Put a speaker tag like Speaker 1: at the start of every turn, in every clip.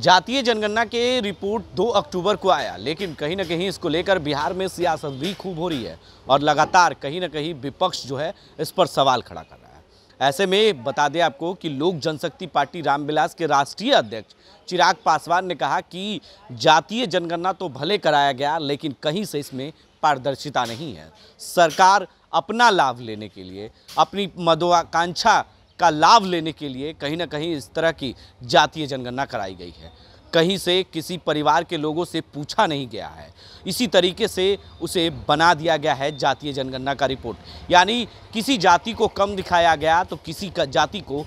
Speaker 1: जातीय जनगणना के रिपोर्ट 2 अक्टूबर को आया, लेकिन कहीं ना कहीं इसको लेकर बिहार में सियासत भी खूब हो रही है और लगातार कहीं ना कहीं विपक्ष जो है इस पर सवाल खड़ा कर रहा है। ऐसे में बता दें आपको कि लोक जनशक्ति पार्टी रामविलास के राष्ट्रीय अध्यक्ष चिराग पासवान ने कहा कि जातीय जनगणना तो भले कराया गया, लेकिन कहीं से इसमें पारदर्शिता नहीं है। सरकार अपना लाभ लेने के लिए, अपनी महत्वाकांक्षा का लाभ लेने के लिए कहीं ना कहीं इस तरह की जातीय जनगणना कराई गई है। कहीं से किसी परिवार के लोगों से पूछा नहीं गया है। इसी तरीके से उसे बना दिया गया है जातीय जनगणना का रिपोर्ट, यानी किसी जाति को कम दिखाया गया तो किसी का जाति को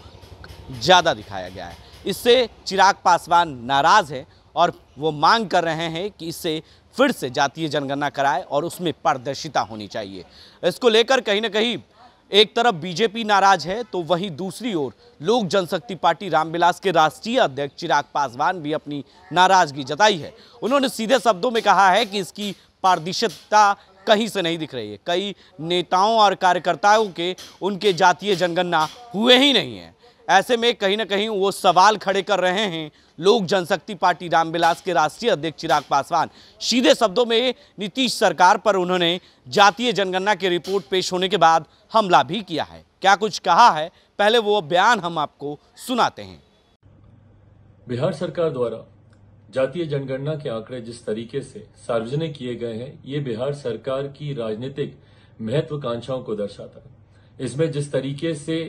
Speaker 1: ज़्यादा दिखाया गया है। इससे चिराग पासवान नाराज़ है और वो मांग कर रहे हैं कि इससे फिर से जातीय जनगणना कराए और उसमें पारदर्शिता होनी चाहिए। इसको लेकर कहीं ना कहीं एक तरफ बीजेपी नाराज है तो वहीं दूसरी ओर लोक जनशक्ति पार्टी रामविलास के राष्ट्रीय अध्यक्ष चिराग पासवान भी अपनी नाराजगी जताई है। उन्होंने सीधे शब्दों में कहा है कि इसकी पारदर्शिता कहीं से नहीं दिख रही है। कई नेताओं और कार्यकर्ताओं के उनके जातीय जनगणना हुए ही नहीं है। ऐसे में कहीं ना कहीं वो सवाल खड़े कर रहे हैं। लोक जनशक्ति पार्टी रामविलास के राष्ट्रीय अध्यक्ष चिराग पासवान सीधे शब्दों में नीतीश सरकार पर उन्होंने जातीय जनगणना की रिपोर्ट पेश होने के बाद हमला भी किया है। क्या कुछ कहा है, पहले वो बयान हम आपको सुनाते हैं।
Speaker 2: बिहार सरकार द्वारा जातीय जनगणना के आंकड़े जिस तरीके से सार्वजनिक किए गए हैं, ये बिहार सरकार की राजनीतिक महत्वाकांक्षाओं को दर्शाता है। इसमें जिस तरीके से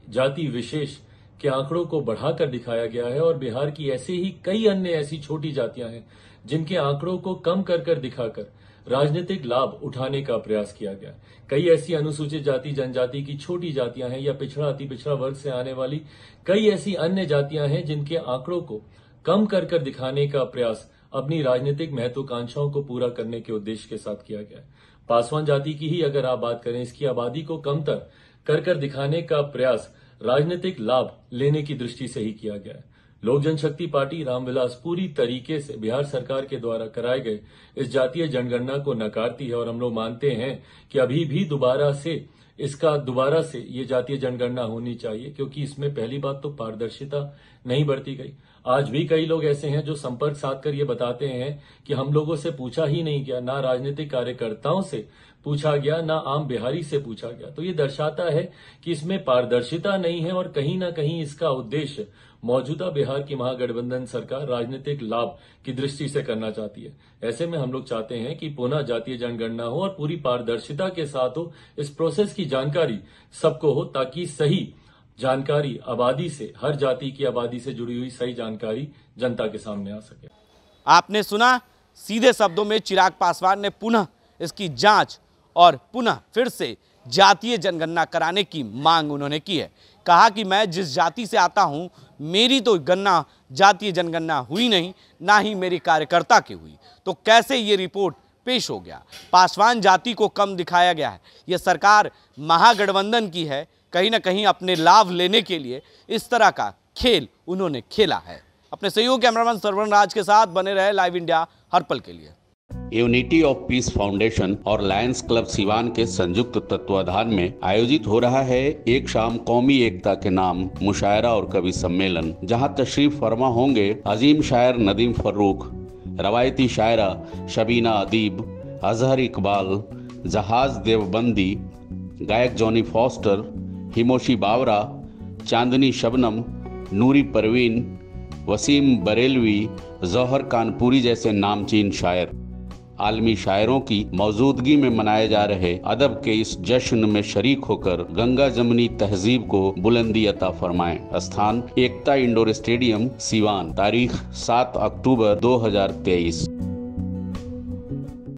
Speaker 2: जाति विशेष के आंकड़ों को बढ़ाकर दिखाया गया है और बिहार की ऐसे ही कई अन्य ऐसी छोटी जातियां हैं जिनके आंकड़ों को कम कर दिखाकर राजनीतिक लाभ उठाने का प्रयास किया गया। कई ऐसी अनुसूचित जाति जनजाति की छोटी जातियां हैं या पिछड़ा अति पिछड़ा वर्ग से आने वाली कई ऐसी अन्य जातियां हैं जिनके आंकड़ों को कम कर दिखाने का प्रयास अपनी राजनीतिक महत्वाकांक्षाओं को पूरा करने के उद्देश्य के साथ किया गया। पासवान जाति की ही अगर आप बात करें, इसकी आबादी को कमतर कर दिखाने का प्रयास राजनीतिक लाभ लेने की दृष्टि से ही किया गया है। लोक जनशक्ति पार्टी रामविलास पूरी तरीके से बिहार सरकार के द्वारा कराए गए इस जातीय जनगणना को नकारती है और हम लोग मानते हैं कि अभी भी दोबारा से ये जातीय जनगणना होनी चाहिए, क्योंकि इसमें पहली बात तो पारदर्शिता नहीं बरती गई। आज भी कई लोग ऐसे हैं जो संपर्क साध कर ये बताते हैं कि हम लोगों से पूछा ही नहीं गया, ना राजनीतिक कार्यकर्ताओं से पूछा गया, ना आम बिहारी से पूछा गया। तो ये दर्शाता है कि इसमें पारदर्शिता नहीं है और कहीं ना कहीं इसका उद्देश्य मौजूदा बिहार की महागठबंधन सरकार राजनीतिक लाभ की दृष्टि से करना चाहती है। ऐसे में हम लोग चाहते हैं कि पुनः जातीय जनगणना हो और पूरी पारदर्शिता के साथ हो। इस प्रोसेस की जानकारी सबको हो ताकि सही जानकारी आबादी से, हर जाति की आबादी से जुड़ी हुई सही जानकारी जनता के सामने आ सके।
Speaker 1: आपने सुना, सीधे शब्दों में चिराग पासवान ने पुनः इसकी जांच और पुनः फिर से जातीय जनगणना कराने की मांग उन्होंने की है। कहा कि मैं जिस जाति से आता हूं, मेरी तो गणना जातीय जनगणना हुई नहीं, ना ही मेरी कार्यकर्ता की हुई, तो कैसे ये रिपोर्ट पेश हो गया। पासवान जाति को कम दिखाया गया है। यह सरकार महागठबंधन की है। कहीं ना कहीं अपने लाभ लेने के लिए इस तरह का खेल उन्होंने खेला है। अपने सहयोगी कैमरामैन सरवण राज के साथ बने रहे लाइव इंडिया हर पल के लिए।
Speaker 3: यूनिटी ऑफ पीस फाउंडेशन और लायंस क्लब सिवान के संयुक्त तत्वाधान में आयोजित हो रहा है एक शाम कौमी एकता के नाम मुशायरा और कवि सम्मेलन, जहां तशरीफ फरमा होंगे अजीम शायर नदीम फर्रुख, रवायती शायरा शबीना अदीब, अजहर इकबाल, जहाज देवबंदी, गायक जॉनी फॉस्टर, हिमोशी बावरा, चांदनी शबनम, नूरी परवीन, वसीम बरेलवी, जौहर कानपुरी जैसे नामचीन शायर। आलमी शायरों की मौजूदगी में मनाए जा रहे अदब के इस जश्न में शरीक होकर गंगा जमनी तहजीब को बुलंदी अता फरमाएं। स्थान एकता इंडोर स्टेडियम सिवान। तारीख 7 अक्टूबर 2023।